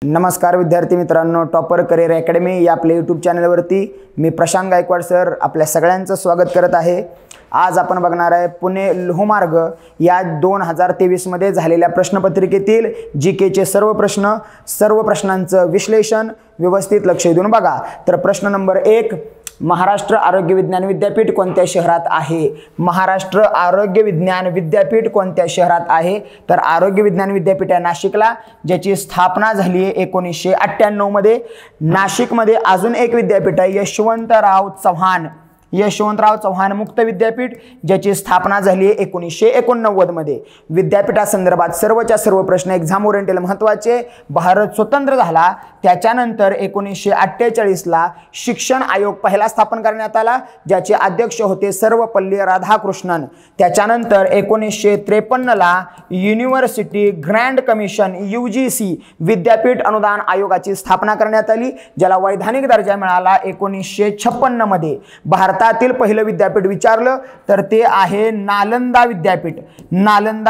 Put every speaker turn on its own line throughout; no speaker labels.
नमस्कार विद्यार्थी मित्रांनो, टॉपर करिअर अकॅडमी या आपल्या यूट्यूब चॅनलवरती मी प्रशांत गायकवाड सर आपल्या सगळ्यांचं स्वागत करत आहे। आज आपण बघणार आहे पुणे लोहमार्ग या 2023 मध्ये झालेल्या प्रश्नपत्रिकेतील जीकेचे सर्व प्रश्नांचं विश्लेषण व्यवस्थित लक्ष देऊन बघा। तर प्रश्न नंबर 1, महाराष्ट्र आरोग्य विज्ञान विद्यापीठ कोणत्या शहरात आहे? महाराष्ट्र आरोग्य विज्ञान विद्यापीठ कोणत्या शहरात आहे? तर आरोग्य विज्ञान विद्यापीठ आहे नाशिकला, ज्याची स्थापना झाली आहे 1998 मध्ये। नाशिकमध्ये अजून एक विद्यापीठ आहे यशवंतराव चव्हाण मुक्त विद्यापीठ, ज्याची स्थापना झाली आहे 1989 मध्ये। विद्यापीठासंदर्भात सर्वच्या सर्व प्रश्न एक्झाम ओरिएंटेड महत्त्वाचे। भारत स्वतंत्र झाला त्याच्यानंतर 1948 ला शिक्षण आयोग पहिला स्थापन करण्यात आला, ज्याचे अध्यक्ष होते सर्वपल्ली राधाकृष्णन। त्याच्यानंतर 1953 ला युनिव्हर्सिटी ग्रँड कमिशन UGC विद्यापीठ अनुदान आयोगाची स्थापना करण्यात आली, ज्याला वैधानिक दर्जा मिळाला 1956 मध्ये। भारतातील पहिलं विद्यापीठ विचारलं तर ते आहे नालंदा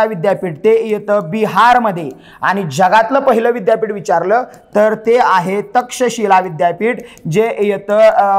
विद्यापीठ ते येतं बिहारमध्ये। आणि जगातलं पहिलं विद्यापीठ विचारलं तर ते आहे तक्षशिला विद्यापीठ, जे येतं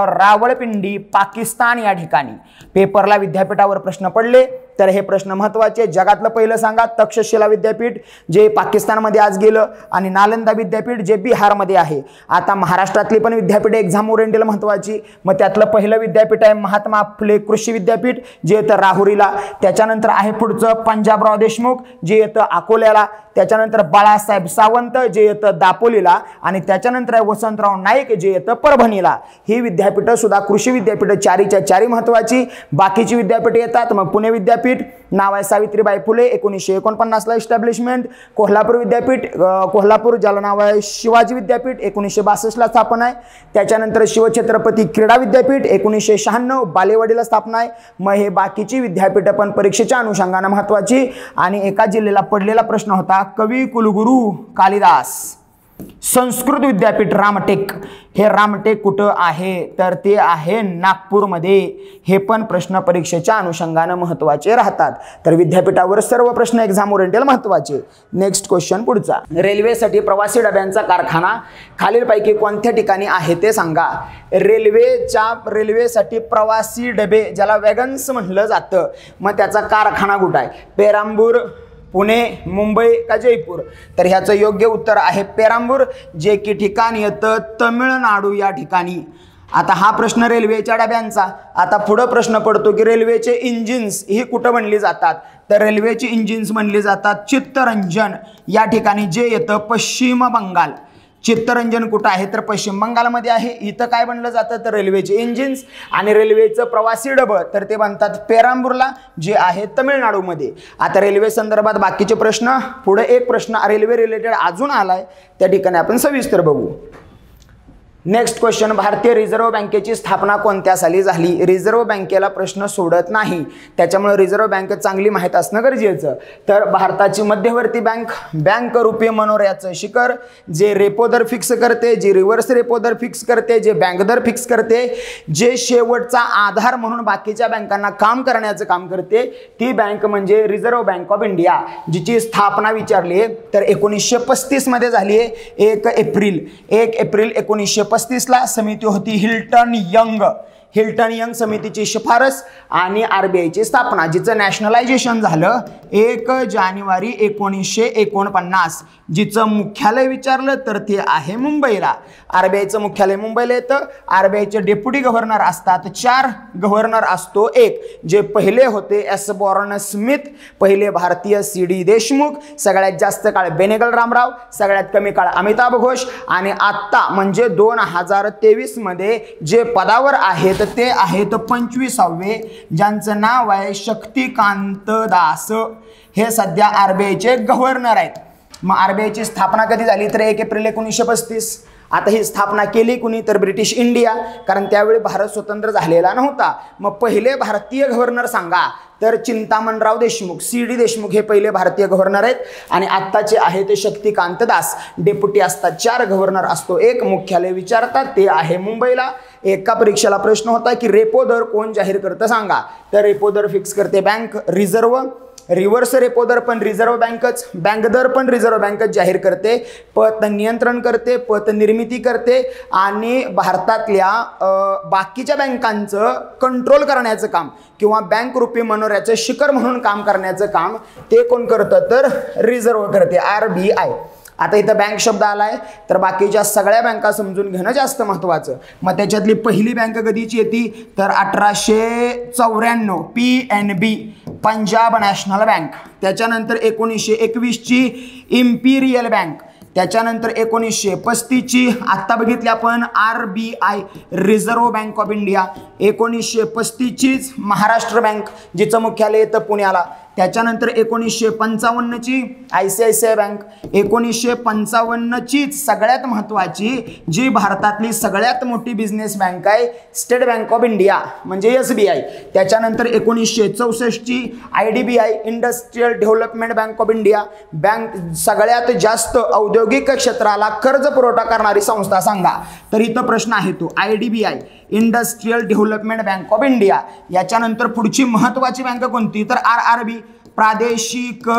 रावळपिंडी पाकिस्तान या ठिकाणी। पेपरला विद्यापीठावर प्रश्न पडले तर हे प्रश्न महत्त्वाचे। जगातलं पहिलं सांगा, तक्षशिला विद्यापीठ जे पाकिस्तानमध्ये आज गेलं, आणि नालंदा विद्यापीठ जे बिहारमध्ये आहे। आता महाराष्ट्रातली पण विद्यापीठ एक्झाम ओरिएंटेड महत्त्वाची, मग त्यातलं पहिलं विद्यापीठ आहे महात्मा फुले कृषी विद्यापीठ, जे येतं राहुरीला। त्याच्यानंतर आहे पुढचं पंजाबराव देशमुख, जे येतं अकोल्याला। त्याच्यानंतर बाळासाहेब सावंत, जे येतं दापोलीला। आणि त्याच्यानंतर आहे वसंतराव नाईक, जे येतं परभणीला। ही विद्यापीठं सुद्धा कृषी विद्यापीठं चारीच्या चारी महत्त्वाची। बाकीची विद्यापीठे येतात मग पुणे विद्यापीठ नाव आहे सावित्रीबाई फुले 1949 ला एस्टॅब्लिशमेंट। कोल्हापूर विद्यापीठ कोल्हापूर, ज्याला नाव आहे शिवाजी विद्यापीठ 1962 ला स्थापना आहे। त्याच्यानंतर शिवछत्रपती क्रीडा विद्यापीठ 1996 बालेवाडीला स्थापना आहे। मग हे बाकीची विद्यापीठं पण परीक्षेच्या अनुषंगाने महत्त्वाची। आणि एका जिल्ह्याला पडलेला प्रश्न होता कवी कुलगुरू कालिदास संस्कृत विद्यापीठ रामटेक, हे रामटेक कुठं आहे? तर ते आहे नागपूरमध्ये। हे पण प्रश्न परीक्षेच्या अनुषंगाने महत्त्वाचे राहतात। तर विद्यापीठावर सर्व प्रश्न एक्झाम ओरिएंटेड महत्त्वाचे। नेक्स्ट क्वेश्चन पुढचा, रेल्वेसाठी प्रवासी डब्यांचा कारखाना खालीलपैकी कोणत्या ठिकाणी आहे ते सांगा। रेल्वेसाठी प्रवासी डबे ज्याला वॅगन्स म्हटलं जातं, मग त्याचा कारखाना कुठं आहे? पेरांबूर, पुणे, मुंबई का जयपूर? तर ह्याचं योग्य उत्तर आहे पेरांबूर, जे की ठिकाण येतं तमिळनाडू या ठिकाणी। आता हा प्रश्न रेल्वेच्या डब्यांचा। आता पुढे प्रश्न पडतो की रेल्वेचे इंजिन्स ही कुठं बनली जातात? तर रेल्वेची इंजिन्स बनली जातात चित्तरंजन या ठिकाणी, जे येतं पश्चिम बंगाल। चित्तरंजन कुठं आहे? तर पश्चिम बंगालमध्ये आहे। इथं काय बनलं जातं तर रेल्वेचे इंजिन्स। आणि रेल्वेचं प्रवासी डबं तर ते बनतात पेरांबूरला, जे आहे तमिळनाडूमध्ये। आता रेल्वे संदर्भात बाकीचे प्रश्न, पुढे एक प्रश्न रेल्वे रिलेटेड अजून आलाय, त्या ठिकाणी आपण सविस्तर बघू। नेक्स्ट क्वेश्चन, भारतीय रिझर्व्ह बँकेची स्थापना कोणत्या साली झाली? रिझर्व्ह बँकेला प्रश्न सोडत नाही, त्याच्यामुळे रिझर्व्ह बँक चांगली माहित असणं गरजेचं। तर भारताची मध्यवर्ती बँक रुपये मनोऱ्याचं शिखर, जे रेपो दर फिक्स करते, जे रिव्हर्स रेपो दर फिक्स करते, जे बँक दर फिक्स करते, जे शेवटचा आधार म्हणून बाकीच्या बँकांना काम करण्याचं काम करते, ती बँक म्हणजे रिझर्व्ह बँक ऑफ इंडिया, जिची स्थापना विचारली आहे तर 1935 मध्ये झाली आहे। 1 एप्रिल 1935 ला समिती होती हिल्टन यंग समितीची शिफारस आणि RBIची स्थापना, जिचं नॅशनलायझेशन झालं 1 जानेवारी 1949। जिचं मुख्यालय विचारलं तर ते आहे मुंबईला। RBIचं मुख्यालय मुंबईला येतं। RBIचे डेप्युटी गव्हर्नर असतात 4, गव्हर्नर असतो 1, जे पहिले होते S बॉर्न स्मिथ, पहिले भारतीय CD देशमुख, सगळ्यात जास्त काळ बेनेगल रामराव, सगळ्यात कमी काळ अमिताभ घोष। आणि आत्ता म्हणजे 2023 मध्ये जे पदावर आहेत ते आहेत 25वे, ज्यांचं नाव आहे शक्तिकांत दास। हे सध्या RBIचे गव्हर्नर आहेत। मग RBIची स्थापना कधी झाली तर 1 एप्रिल 1935। आता ही स्थापना केली कुणी तर ब्रिटिश इंडिया, कारण त्यावेळी भारत स्वतंत्र झालेला नव्हता। मग पहिले भारतीय गव्हर्नर सांगा तर चिंतामणराव देशमुख, CD देशमुख हे पहिले भारतीय गव्हर्नर आहेत। आणि आत्ताचे आहे ते शक्तिकांत दास। डेप्युटी असतात 4, गव्हर्नर असतो 1, मुख्यालय विचारतात ते आहे मुंबईला। एका परीक्षेला प्रश्न होता की रेपो दर कोण जाहीर करतं सांगा, तर रेपो दर फिक्स करते बँक, रिझर्व्ह रिव्हर्स रेपो दर पण रिझर्व्ह बँकच, बँक दर पण रिझर्व्ह बँकच जाहीर करते, पत नियंत्रण करते, पत निर्मिती करते आणि भारतातल्या बाकीच्या बँकांचं कंट्रोल करण्याचं काम किंवा बँक रुपी मनोऱ्याचं शिखर म्हणून काम करण्याचं काम ते कोण करतं तर रिझर्व्ह करते, RBI. आता इथं बँक शब्द आलाय तर बाकीच्या सगळ्या बँका समजून घेणं जास्त महत्त्वाचं. मग त्याच्यातली पहिली बँक कधीची येते तर 1894 PNB पंजाब नॅशनल बँक. त्याच्यानंतर 1921 ची इम्पिरियल बँक. त्याच्यानंतर 1935 ची आत्ता बघितली आपण RBI reserve bank of India. 1935 चीच महाराष्ट्र बँक जिचं मुख्यालय येतं पुण्याला. त्याच्यानंतर 1955 ची ICICI बँक. 1955 चीच सगळ्यात महत्त्वाची जी भारतातली सगळ्यात मोठी बिझनेस बँक आहे स्टेट बँक ऑफ इंडिया म्हणजे SBI. त्याच्यानंतर 1964 ची IDBI industrial development bank of India. Bank सगळ्यात जास्त औद्योगिक क्षेत्राला कर्ज पुरवठा करणारी संस्था सांगा. तर इथं प्रश्न आहे तो IDBI industrial development bank of India. याच्यानंतर पुढची महत्त्वाची बँक कोणती तर RRB प्रादेशिक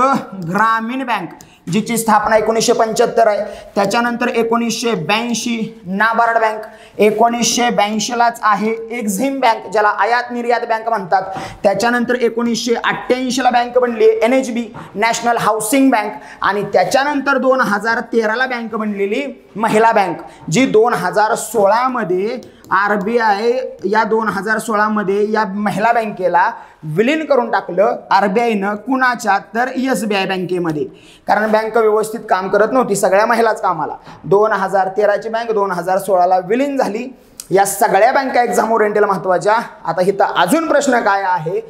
ग्रामीण बँक जिची स्थापना 1975 आहे. त्याच्यानंतर 1982 नाबार्ड बँक. 1982 लाच आहे एक्झिम बँक ज्याला आयात निर्यात बँक म्हणतात. त्याच्यानंतर 1988 ला बँक बनली NHB नॅशनल हाऊसिंग बँक. आणि त्याच्यानंतर 2013 ला बँक बनलेली महिला बँक जी 2016 मध्ये RBI या 2016 मध्ये या महिला बँकेला विलीन करून टाकलं RBIनं कुणाच्या तर SBI बँकेमध्ये. कारण बँक व्यवस्थित काम करत नव्हती, सगळ्या महिलाच कामाला. 2013 ची बँक 2016 ला विलीन झाली. या सगळ्या बँका एक्झाम ओरिएंटेड महत्त्वाच्या. आता इथं अजून प्रश्न काय आहे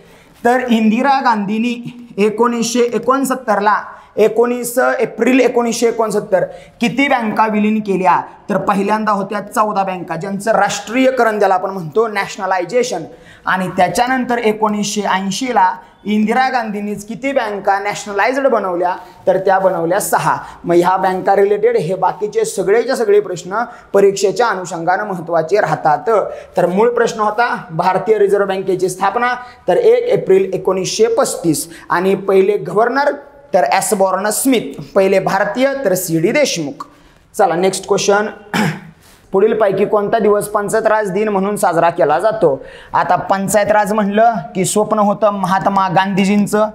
तर इंदिरा गांधींनी 1969 ला 19 एप्रिल 1969 किती बँका विलीन केल्या तर पहिल्यांदा होत्या 14 बँका ज्यांचं राष्ट्रीयकरण ज्याला आपण म्हणतो नॅशनलायझेशन. आणि त्याच्यानंतर 1980 ला इंदिरा गांधींनीच किती बँका नॅशनलाइज्ड बनवल्या तर त्या बनवल्या 6. मग ह्या बँका रिलेटेड हे बाकीचे सगळेच्या सगळे प्रश्न परीक्षेच्या अनुषंगाने महत्त्वाचे राहतात. तर मूळ प्रश्न होता भारतीय रिझर्व्ह बँकेची स्थापना तर 1 एप्रिल 1935 आणि पहिले गव्हर्नर तर एसबॉर्न स्मिथ, पहिले भारतीय तर CD देशमुख. चला नेक्स्ट क्वेश्चन. पुढील पैकी कोणता दिवस पंचायत राज दिन म्हणून साजरा केला जातो. आता पंचायत राज म्हणलं की स्वप्न होतं महात्मा गांधीजींचं.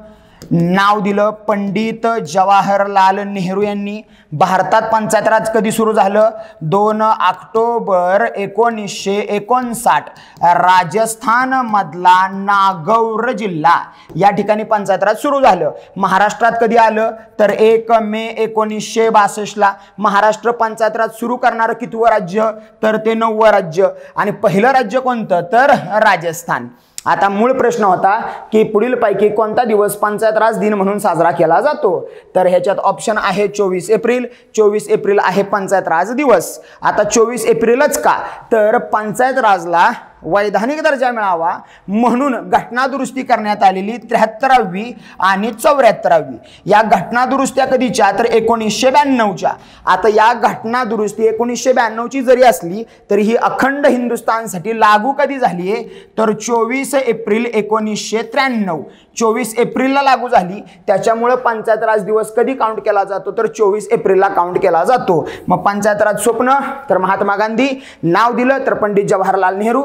नाव दिलं पंडित जवाहरलाल नेहरू यांनी. भारतात पंचायत राज कधी सुरू झालं 2 ऑक्टोबर 1959 राजस्थान मधला नागौर जिल्हा या ठिकाणी पंचायत राज सुरू झालं. महाराष्ट्रात कधी आलं तर 1 मे 1962 ला. महाराष्ट्र पंचायत राज सुरू करणारं कितवं राज्य तर ते 9वं राज्य. आणि पहिलं राज्य कोणतं तर राजस्थान. आता मूळ प्रश्न होता की पुढील पैकी कोणता दिवस पंचायत राज दिन म्हणून साजरा केला जातो तर ह्याच्यात ऑप्शन आहे 24 एप्रिल. 24 एप्रिल आहे पंचायत राज दिवस. आता 24 एप्रिलच का तर पंचायत राजला वैधानिक दर्जा मिळावा म्हणून घटना दुरुस्ती करण्यात आलेली 73वी आणि 74वी. या घटना दुरुस्त्या कधीच्या तर 1992च्या. आता या घटना दुरुस्ती 1992ची जरी असली तरी ही अखंड हिंदुस्थानसाठी लागू कधी झाली आहे तर 24 एप्रिल 1993. 24 एप्रिलला लागू झाली. त्याच्यामुळे पंचायत राज दिवस कधी काउंट केला जातो तर 24 एप्रिलला काउंट केला जातो. मग पंचायत राज स्वप्न तर महात्मा गांधी. नाव दिलं तर पंडित जवाहरलाल नेहरू.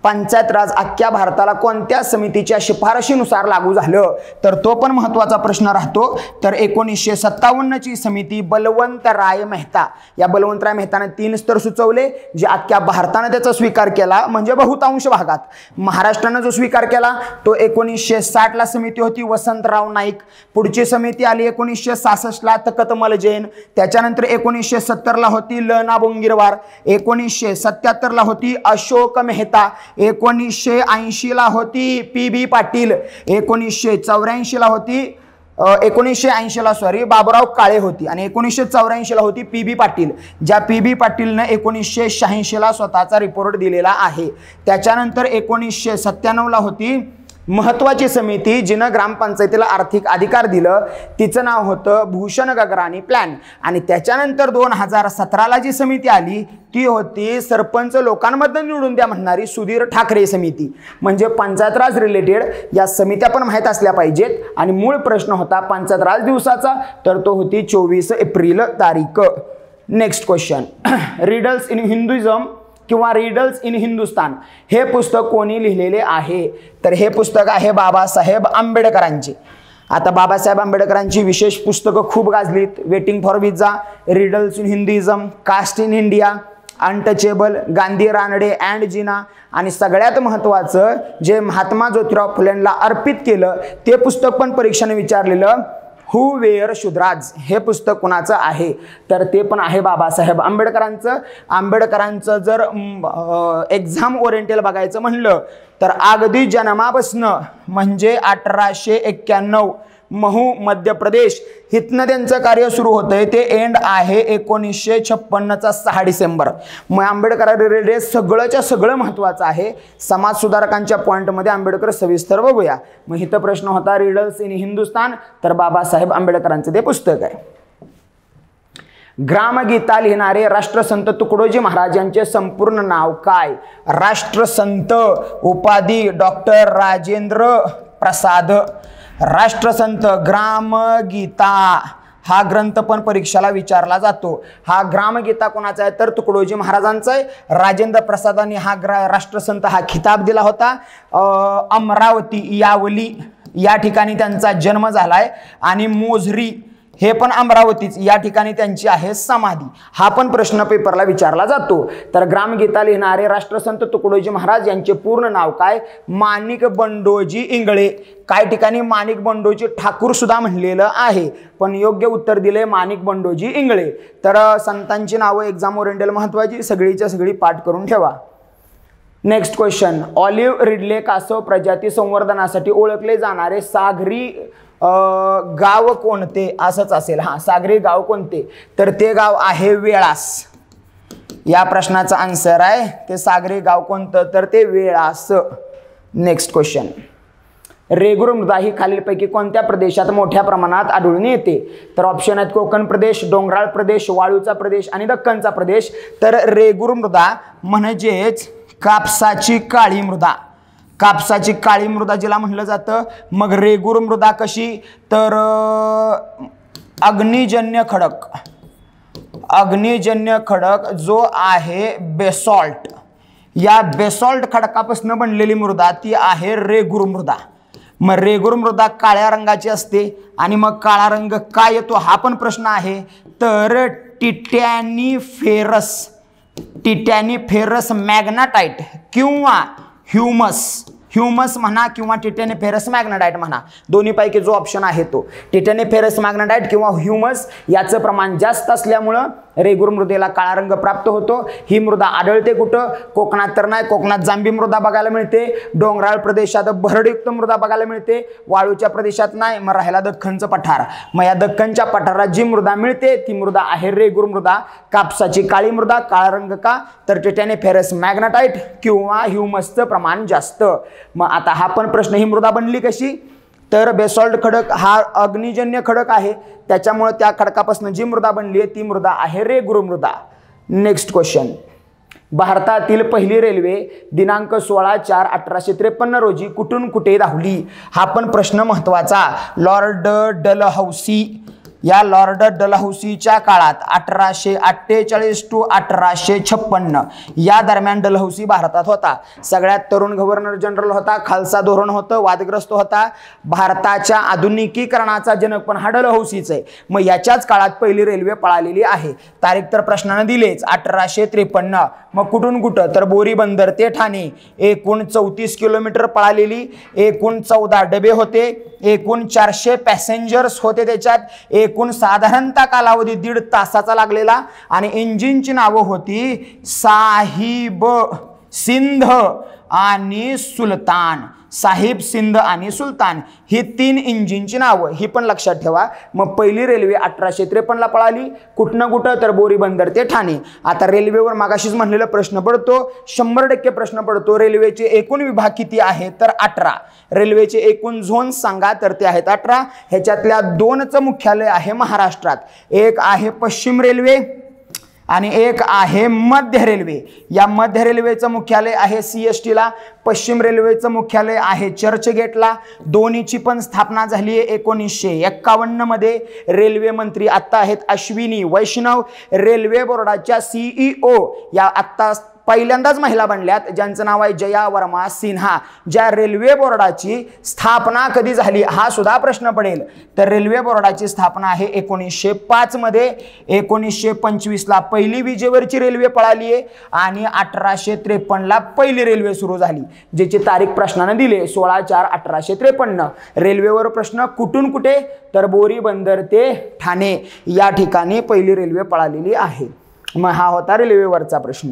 पंचायत राज अख्ख्या भारताला कोणत्या समितीच्या शिफारशीनुसार लागू झालं तर तो पण महत्त्वाचा प्रश्न राहतो. तर 1957 ची समिती बलवंतराय मेहता. या बलवंतराय मेहताने 3 स्तर सुचवले जे अख्ख्या भारताने त्याचा स्वीकार केला म्हणजे बहुतांश भागात. महाराष्ट्राने जो स्वीकार केला तो 1960 ला समिती होती वसंतराव नाईक. पुढची समिती आली 1966 ला तकतमल जैन. त्याच्यानंतर 1970 ला होती लना बोंगिरवार. 1977 ला होती अशोक मेहता. 1980 ला होती PB पाटील. 1984 ला होती 1980 ला बाबुराव काळे होती. आणि 1984 ला होती PB पाटील ज्या PB पाटीलने 1986 ला स्वतःचा रिपोर्ट दिलेला आहे. त्याच्यानंतर 1997 ला होती महत्वाची समिती जिनं ग्रामपंचायतीला आर्थिक अधिकार दिलं तिचं नाव होतं भूषण गगराणी प्लॅन. आणि त्याच्यानंतर 2017ला जी समिती आली ती होती सरपंच लोकांमधून निवडून द्या म्हणणारी सुधीर ठाकरे समिती. म्हणजे पंचायत राज रिलेटेड या समित्या पण माहीत असल्या पाहिजेत. आणि मूळ प्रश्न होता पंचायत राज दिवसाचा, तर तो होती 24 एप्रिल तारीख. Next question, riddles in Hinduism किंवा रिडल्स इन हिंदुस्तान हे पुस्तक कोणी लिहिलेले आहे? तर हे पुस्तक आहे बाबासाहेब आंबेडकरांचे. आता बाबासाहेब आंबेडकरांची विशेष पुस्तकं खूप गाजलीत. Waiting for visa, riddles in Hinduism, caste in India, untouchable, Gandhi Ranade and Jinnah, आणि सगळ्यात महत्त्वाचं जे महात्मा ज्योतिराव फुलेंना अर्पित केलं ते पुस्तक पण परीक्षेने विचारलेलं, हू वेअर शुद्राज हे पुस्तक कुणाचं आहे? तर ते पण आहे बाबासाहेब आंबेडकरांचं. आंबेडकरांचं जर एक्झाम ओरिएंटेल बघायचं म्हणलं तर अगदी जन्मापासनं म्हणजे 1891 महू मध्य प्रदेश हितनं त्यांचं कार्य सुरू होतंय, ते एंड आहे 1956चा 6 डिसेंबर. मग आंबेडकर रिलेटेड सगळंच्या सगळं महत्त्वाचं आहे. समाज सुधारकांच्या पॉईंटमध्ये आंबेडकर सविस्तर बघूया. मग इथं प्रश्न होता रिडल्स इन हिंदुस्तान, तर बाबासाहेब आंबेडकरांचं ते पुस्तक आहे. ग्रामगीता लिहिणारे राष्ट्रसंत तुकडोजी महाराज यांचे संपूर्ण नाव काय? राष्ट्रसंत उपाधी डॉक्टर राजेंद्र प्रसाद. राष्ट्रसंत ग्रामगीता हा ग्रंथ पण परीक्षेला विचारला जातो. हा ग्रामगीता कोणाचा आहे? तर तुकडोजी महाराजांचा आहे. राजेंद्र प्रसादांनी हा राष्ट्रसंत हा खिताब दिला होता. अमरावती यावली या ठिकाणी त्यांचा जन्म झालाय. आणि मोझरी हे पण अमरावतीच या ठिकाणी त्यांची आहे समाधी. हा पण प्रश्न पेपरला विचारला जातो. तर ग्रामगीता लिहिणारे राष्ट्रसंत तुकडोजी महाराज यांचे पूर्ण नाव काय? माणिक बंडोजी इंगळे. काय ठिकाणी माणिक बंडोजी ठाकूर सुद्धा म्हणलेलं आहे, पण योग्य उत्तर दिले माणिक बंडोजी इंगळे. तर संतांची नावं एक्झाम ओरिएंटेल महत्वाची, सगळीच्या सगळी पाठ करून ठेवा. नेक्स्ट क्वेश्चन, ऑलिव्ह रिडले कासव प्रजाती संवर्धनासाठी ओळखले जाणारे सागरी गाव कोणते? असंच असेल. हा, सागरी गाव कोणते? तर ते गाव आहे वेळास. या प्रश्नाचा आन्सर आहे ते सागरी गाव कोणतं? तर ते वेळास. नेक्स्ट क्वेश्चन, रेगुर मृदा ही खालीलपैकी कोणत्या प्रदेशात मोठ्या प्रमाणात आढळून येते? तर ऑप्शन आहेत कोकण प्रदेश, डोंगराळ प्रदेश, वाळूचा प्रदेश आणि दक्खनचा प्रदेश. तर रेगुर मृदा म्हणजेच कापसाची काळी मृदा. कापसाची काळी मृदा जिला म्हणलं जातं. मग रेगुर मृदा कशी? तर अग्निजन्य खडक, अग्निजन्य खडक जो आहे बेसॉल्ट, या बेसॉल्ट खडकापासून बनलेली मृदा ती आहे रेगुर मृदा. मग रेगुर मृदा काळ्या रंगाची असते. आणि मग काळा रंग काय येतो हा पण प्रश्न आहे. तर टिटॅनिफेरस, टिटॅनिफेरस मॅग्नाटाइट किंवा ह्युमस, ह्युमस म्हणा किंवा टिटॅनिफेरस मॅग्नेटाइट म्हणा, दोन्हीपैकी जो ऑप्शन आहे तो. टिटॅनिफेरस मॅग्नेटाइट किंवा ह्युमस याचं प्रमाण जास्त असल्यामुळं रेगुर मृदेला काळा रंग प्राप्त होतो. ही मृदा आढळते कुठं? कोकणात तर नाही, कोकणात जांभी मृदा बघायला मिळते. डोंगराळ प्रदेशात भरडयुक्त मृदा बघायला मिळते. वाळूच्या प्रदेशात नाही. मग राहिला दख्खनचं पठार. मग या दख्खनच्या पठारात जी मृदा मिळते ती मृदा आहे रेगुर मृदा. कापसाची काळी मृदा. काळा रंग का? तर टिटॅनिफेरस मॅग्नेटाइट किंवा ह्युमसचं प्रमाण जास्त. मग आता हा पण प्रश्न, ही मृदा बनली कशी? तर बेसॉल्ट खडक हा अग्निजन्य खडक आहे, त्याच्यामुळे त्या खडकापासून जी मृदा बनली आहे ती मृदा आहे रेगुर मृदा. नेक्स्ट क्वेश्चन, भारतातील पहिली रेल्वे दिनांक 16/4/1853 रोजी कुठून कुठे धावली? हा पण प्रश्न महत्वाचा. लॉर्ड डलहौसी, या लॉर्ड डलहौसीच्या काळात 1848 to 1856 या दरम्यान डलहौसी भारतात होता. सगळ्यात तरुण गव्हर्नर जनरल होता. खालसा धोरण होतं, वादग्रस्त होता. भारताच्या आधुनिकीकरणाचा जनक पण हा डलहौसीच आहे. मग याच्याच काळात पहिली रेल्वे पळालेली आहे. तारीख तर प्रश्नानं दिलेच 1853. मग कुठून कुठं? तर बोरी बंदर ते ठाणे. एकूण 34 किलोमीटर पळालेली. एकूण 14 डबे होते. एकूण 400 पॅसेंजर्स होते त्याच्यात. एकूण साधारणतः कालावधी 1.5 तासाचा लागलेला. आणि इंजिनची नावं होती साहिब, सिंध आणि सुलतान. साहिब, सिंध आणि सुलतान ही 3 इंजिनची नावं ही पण लक्षात ठेवा. मग पहिली रेल्वे 1853 ला पळाली. कुठनं कुठं तर बोरी बंदर ते ठाणे. आता रेल्वेवर मागाशीच म्हणलेला प्रश्न पडतो, 100% प्रश्न पडतो. रेल्वेचे एकूण विभाग किती आहे तर 18. रेल्वेचे एकूण झोन सांगा तर ते आहेत 18. ह्याच्यातल्या 2चं मुख्यालय आहे महाराष्ट्रात. एक आहे पश्चिम रेल्वे आणि एक आहे मध्य रेल्वे. या मध्य रेल्वेचं मुख्यालय आहे CST ला. पश्चिम रेल्वेचं मुख्यालय आहे चर्चगेटला. दोन्हीची पण स्थापना झाली आहे 1951 मध्ये. रेल्वे मंत्री आता आहेत अश्विनी वैष्णव. रेल्वे बोर्डाच्या CEO या आत्ता पहिल्यांदाच महिला बनल्यात, ज्यांचं नाव आहे जया वर्मा सिन्हा. ज्या रेल्वे बोर्डाची स्थापना कधी झाली हा सुद्धा प्रश्न पडेल. तर रेल्वे बोर्डाची स्थापना आहे 1905 मध्ये. 1925 ला पहिली विजेवरची रेल्वे पळाली आहे आणि 1853 ला पहिली रेल्वे सुरू झाली, ज्याची तारीख प्रश्नाने दिली 16/4/1853. रेल्वेवर प्रश्न कुठून कुठे तर बोरी बंदर ते ठाणे या ठिकाणी पहिली रेल्वे पळालेली आहे. मग हा होता रेल्वेवरचा प्रश्न.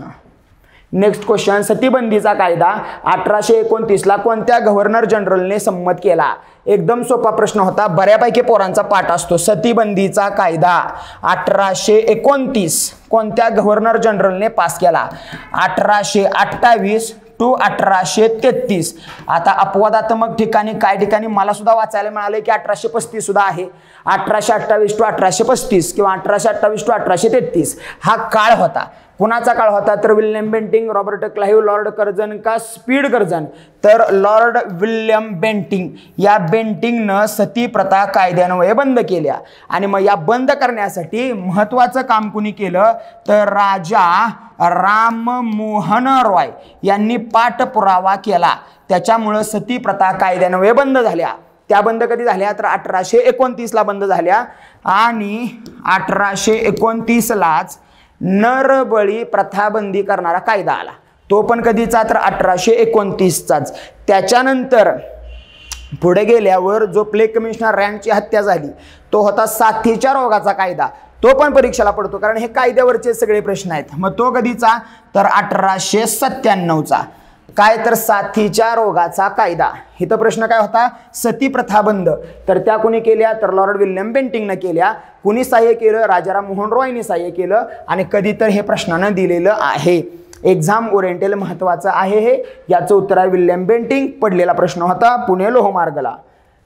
नेक्स्ट क्वेश्चन, सतीबंदीचा कायदा 1829 ला कोणत्या गव्हर्नर जनरलने संमत केला? एकदम सोपा प्रश्न होता, बऱ्यापैकी पोरांचा पाठ असतो. सतीबंदीचा कायदा 1829 कोणत्या गव्हर्नर जनरलने पास केला? 1828 to 1833. आता अपवादात्मक ठिकाणी काय ठिकाणी मला सुद्धा वाचायला मिळाले की 1835 सुद्धा आहे. 1828 to 1835 किंवा 1828 to 1833 हा काळ होता. कुणाचा काळ होता तर William Bentinck, Robert Clive, Lord Curzon का स्पीड कर्जन? तर लॉर्ड विल्यम बेंटिंग. या बेंटिंगनं सती प्रथा कायद्यान्वये बंद केल्या. आणि मग या बंद करण्यासाठी महत्त्वाचं काम कुणी केलं तर राजा राममोहन रॉय यांनी पाठपुरावा केला. त्याच्यामुळं सती प्रथा कायद्यान्वये बंद झाल्या. त्या बंद कधी झाल्या तर 1829 ला बंद झाल्या. आणि 1829 लाच नरबळी प्रथा बंदी करणारा कायदा आला. तो पण कधीचा तर 1829चाच. त्याच्यानंतर पुढे गेल्यावर जो प्ले कमिशनर रँडची हत्या झाली तो होता साथीच्या रोगाचा कायदा. तो पण परीक्षेला पडतो कारण हे कायद्यावरचे सगळे प्रश्न आहेत. मग तो कधीचा तर 1897चा. काय तर साथीच्या रोगाचा कायदा. इथं प्रश्न काय होता, सती प्रथा बंद. तर त्या कुणी केल्या तर लॉर्ड विल्यम बेंटिंगनं केल्या. कुणी सहाय्य केलं? राजा राममोहन रॉयने सहाय्य केलं. आणि कधी तर हे प्रश्नानं दिलेलं आहे. एक्झाम ओरिएंटेल महत्वाचं आहे हे. याचं उत्तर आहे विल्यम बेंटिंग. पडलेला प्रश्न होता पुणे लोहमार्गला.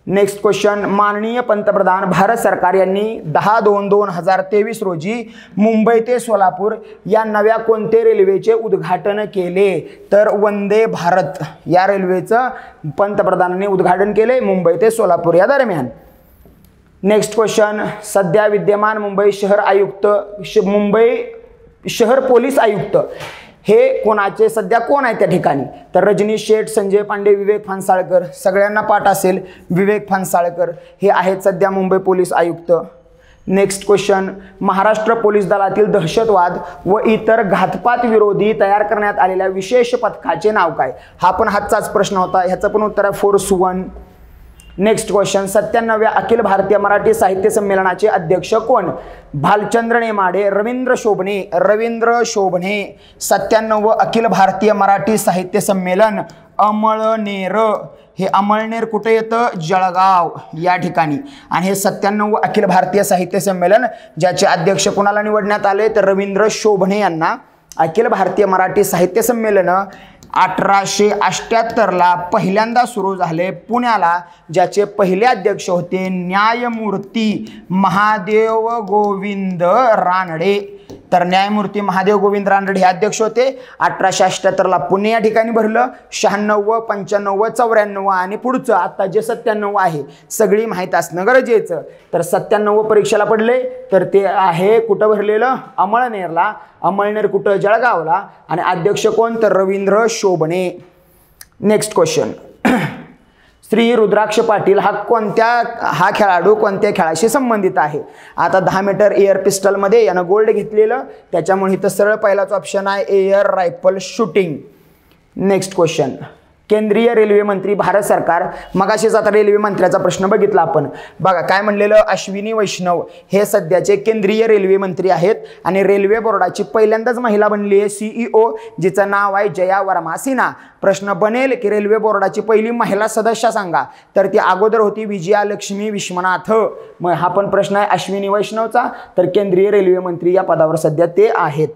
नेक्स्ट क्वेश्चन, माननीय पंतप्रधान भारत सरकार यांनी 10/2/2023 रोजी मुंबई ते सोलापूर या नव्या कोणते रेल्वेचे उद्घाटन केले? तर वंदे भारत या रेल्वेचं पंतप्रधानांनी उद्घाटन केले मुंबई ते सोलापूर या दरम्यान. नेक्स्ट क्वेश्चन, सध्या विद्यमान मुंबई शहर पोलीस आयुक्त हे कोणाचे सध्या कोण आहे त्या ठिकाणी? तर रजनीश शेठ, संजय पांडे, विवेक फणसाळकर. सगळ्यांना पाठ असेल विवेक फणसाळकर हे आहेत सध्या मुंबई पोलीस आयुक्त. नेक्स्ट क्वेश्चन, महाराष्ट्र पोलीस दलातील दहशतवाद व इतर घातपात विरोधी तयार करण्यात आलेल्या विशेष पथकाचे नाव काय? हा पण हातचाच प्रश्न होता. ह्याचं पण उत्तर आहे force 1. Next question, 97व्या Akhil Bharatiya Marathi साहित्य संमेलनाचे अध्यक्ष कोण? भालचंद्र नेमाडे, रवींद्र शोभणे. 97वं अखिल भारतीय मराठी साहित्य संमेलन अमळनेर. हे अमळनेर कुठे येतं? जळगाव या ठिकाणी. आणि हे 97वं अखिल भारतीय साहित्य संमेलन ज्याचे अध्यक्ष कोणाला निवडण्यात आले तर रवींद्र शोभणे यांना. अखिल भारतीय मराठी साहित्य संमेलन 1878 ला पहिल्यांदा सुरू झाले पुण्याला, ज्याचे पहिले अध्यक्ष होते न्यायमूर्ती महादेव गोविंद रानडे. तर न्यायमूर्ती महादेव गोविंद रानडे हे अध्यक्ष होते. 1878 ला पुणे या ठिकाणी भरलं. 96, 95, 94 आणि पुढचं आता जे 97 आहे सगळी माहीत असणं गरजेचं. तर 97 परीक्षेला पडले तर ते आहे कुठं भरलेलं? अमळनेरला. अमळनेर कुठं? जळगावला. आणि अध्यक्ष कोण तर रवींद्र शोभणे. नेक्स्ट क्वेश्चन, श्री रुद्राक्ष पाटील हा खेळाडू कोणत्या खेळाशी संबंधित आहे? आता 10 मीटर एअर पिस्टलमध्ये यानं गोल्ड घेतलेलं, त्याच्यामुळे इथं सरळ पहिलाच ऑप्शन आहे air rifle shooting. Next question, केंद्रीय रेल्वे मंत्री भारत सरकार, मगाशीच आता रेल्वे मंत्र्याचा प्रश्न बघितला आपण. बघा काय म्हणलेलं, अश्विनी वैष्णव हे सध्याचे केंद्रीय रेल्वे मंत्री आहेत आणि रेल्वे बोर्डाची पहिल्यांदाच महिला बनली आहे CEO, जिचं नाव आहे जया वर्मा सिन्हा. प्रश्न बनेल की रेल्वे बोर्डाची पहिली महिला सदस्य सांगा, तर ती अगोदर होती विजयालक्ष्मी विश्वनाथ. मग हा पण प्रश्न आहे अश्विनी वैष्णवचा, तर केंद्रीय रेल्वे मंत्री या पदावर सध्या ते आहेत.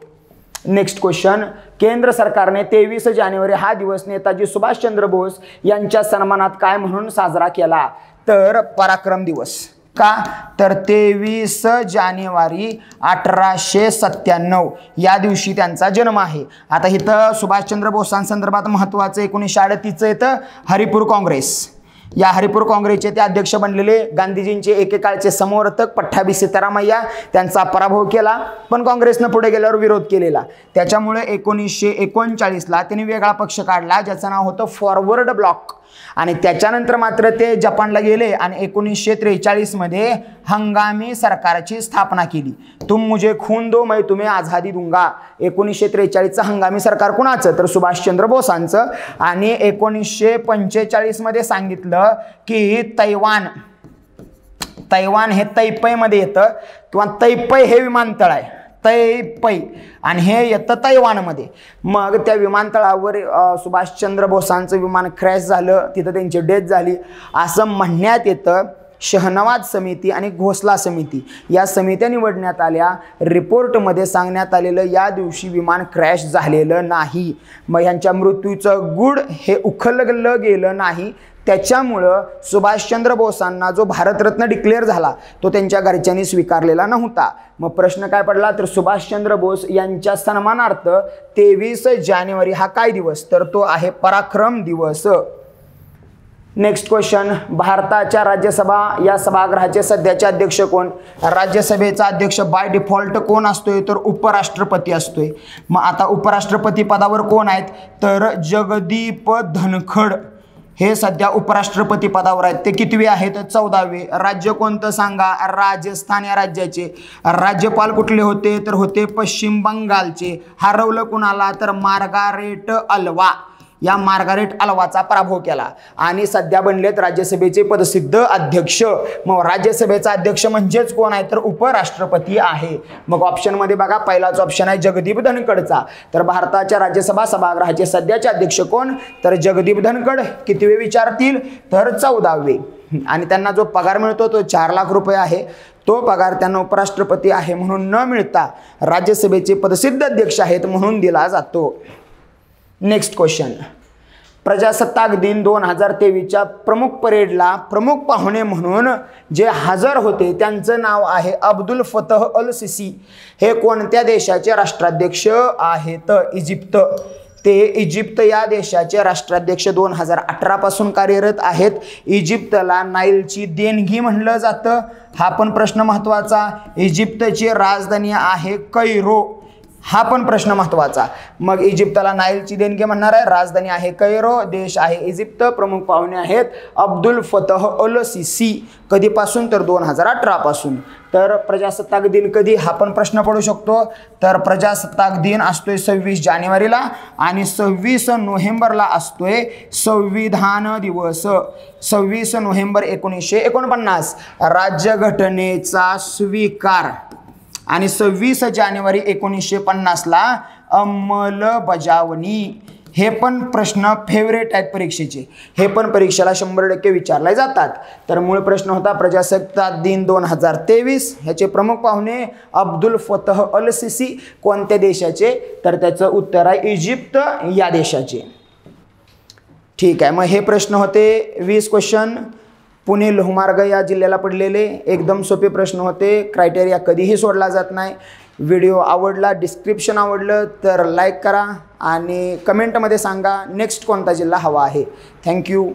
नेक्स्ट क्वेश्चन, केंद्र सरकारने 23 जानेवारी हा दिवस नेताजी सुभाषचंद्र बोस यांच्या सन्मानात काय म्हणून साजरा केला, तर पराक्रम दिवस. का, तर 23 जानेवारी 1897 या दिवशी त्यांचा जन्म आहे. आता इथं सुभाषचंद्र बोसांसंदर्भात महत्त्वाचं 1938 येतं हरिपूर काँग्रेस. या हरिपूर काँग्रेसचे ते अध्यक्ष बनलेले. गांधीजींचे एकेकाळचे समर्थक पट्टाभी सीतारामय्या त्यांचा पराभव केला, पण काँग्रेसनं पुढे गेल्यावर विरोध केलेला. त्याच्यामुळे 1939ला त्यांनी वेगळा पक्ष काढला ज्याचं नाव होतं फॉरवर्ड ब्लॉक. आणि त्याच्यानंतर मात्र ते जपानला गेले आणि 1943 मध्ये हंगामी सरकारची स्थापना केली. तुम मुझे खून दो मैं तुम्हें आझादी दूंगा. 1943चं हंगामी सरकार कुणाचं, तर सुभाषचंद्र बोसांचं. आणि 1945 मध्ये सांगितलं की तैवान हे तैपैमध्ये येतं किंवा तैपै हे विमानतळ आहे, तैपै, आणि हे येतं तैवानमध्ये. मग त्या विमानतळावर सुभाषचंद्र बोसांचं विमान क्रॅश झालं, तिथं त्यांची डेथ झाली असं म्हणण्यात येतं. शहनवाज समिती आणि घोसला समिती या समित्या निवडण्यात आल्या. रिपोर्टमध्ये सांगण्यात आलेलं या दिवशी विमान क्रॅश झालेलं नाही. मग ह्यांच्या मृत्यूचं गुढ हे उखललं गेलं नाही. त्याच्यामुळं सुभाषचंद्र बोसांना जो भारतरत्न डिक्लेअर झाला तो त्यांच्या घरच्यांनी स्वीकारलेला नव्हता. मग प्रश्न काय पडला, तर सुभाषचंद्र बोस यांच्या सन्मानार्थ 23 जानेवारी हा काय दिवस, तर तो आहे पराक्रम दिवस. नेक्स्ट क्वेश्चन, भारताच्या राज्यसभा या सभागृहाचे सध्याचे अध्यक्ष कोण? राज्यसभेचा अध्यक्ष बाय डिफॉल्ट कोण असतोय, तर उपराष्ट्रपती असतोय. मग आता उपराष्ट्रपती पदावर कोण आहेत, तर जगदीप धनखड हे सध्या उपराष्ट्रपती पदावर आहेत. ते कितवे आहेत, 14वे. राज्य कोणतं सांगा, राजस्थान या राज्याचे. राज्यपाल कुठले होते, तर होते पश्चिम बंगालचे. हरवलं कुणाला, तर मार्गारेट अल्वा. या मार्गारेट अल्वाचा पराभव केला आणि सध्या बनलेत राज्यसभेचे पदसिद्ध अध्यक्ष. मग राज्यसभेचा अध्यक्ष म्हणजेच कोण आहे, तर उपराष्ट्रपती आहे. मग ऑप्शनमध्ये बघा, पहिलाच ऑप्शन आहे जगदीप धनखडचा. तर भारताच्या राज्यसभा सभागृहाचे सध्याचे अध्यक्ष कोण, तर जगदीप धनखड. कितवे विचारतील, तर 14वे. आणि त्यांना जो पगार मिळतो तो 4 लाख रुपये आहे. तो पगार त्यांना उपराष्ट्रपती आहे म्हणून न मिळता राज्यसभेचे पदसिद्ध अध्यक्ष आहेत म्हणून दिला जातो. नेक्स्ट क्वेश्चन, प्रजासत्ताक दिन 2023च्या प्रमुख परेडला प्रमुख पाहुणे म्हणून जे हजर होते त्यांचं नाव आहे अब्दुल फतह अल सिसी. हे कोणत्या देशाचे राष्ट्राध्यक्ष आहेत, इजिप्त. ते इजिप्त या देशाचे राष्ट्राध्यक्ष 2018 पासून कार्यरत आहेत. इजिप्तला नाईलची देणगी म्हणलं जातं. हा पण प्रश्न महत्त्वाचा. इजिप्तची राजधानी आहे कैरो. हा पण प्रश्न महत्त्वाचा. मग इजिप्तला नाईलची देणगी म्हणणार आहे, राजधानी आहे कैरो, देश आहे इजिप्त, प्रमुख पाहुणे आहेत अब्दुल फतह अल सिसी. कधीपासून, तर 2018 पासून. तर प्रजासत्ताक दिन कधी, हा पण प्रश्न पडू शकतो. तर प्रजासत्ताक दिन असतोय 26 जानेवारीला आणि 26 नोव्हेंबरला असतोय संविधान दिवस. 26 नोव्हेंबर 1949 राज्यघटनेचा स्वीकार आणि 26 जानेवारी 1950ला अंमलबजावणी. हे पण प्रश्न फेवरेट आहेत परीक्षेचे. हे पण परीक्षेला 100% विचारले जातात. तर मूळ प्रश्न होता प्रजासत्ताक दिन 2023. ह्याचे प्रमुख पाहुणे अब्दुल फतह अल सिसी. कोणत्या देशाचे, तर त्याचं उत्तर आहे इजिप्त या देशाचे. ठीक आहे, मग हे प्रश्न होते 20 क्वेश्चन. पुणे लोहमार्ग या जिल्ह्याला पडलेले एकदम सोपे प्रश्न होते. क्रायटेरिया कधीही सोडला जात नाही. व्हिडिओ आवडला, डिस्क्रिप्शन आवडलं तर लाईक करा आणि कमेंटमध्ये सांगा नेक्स्ट कोणता जिल्हा हवा आहे. थँक्यू.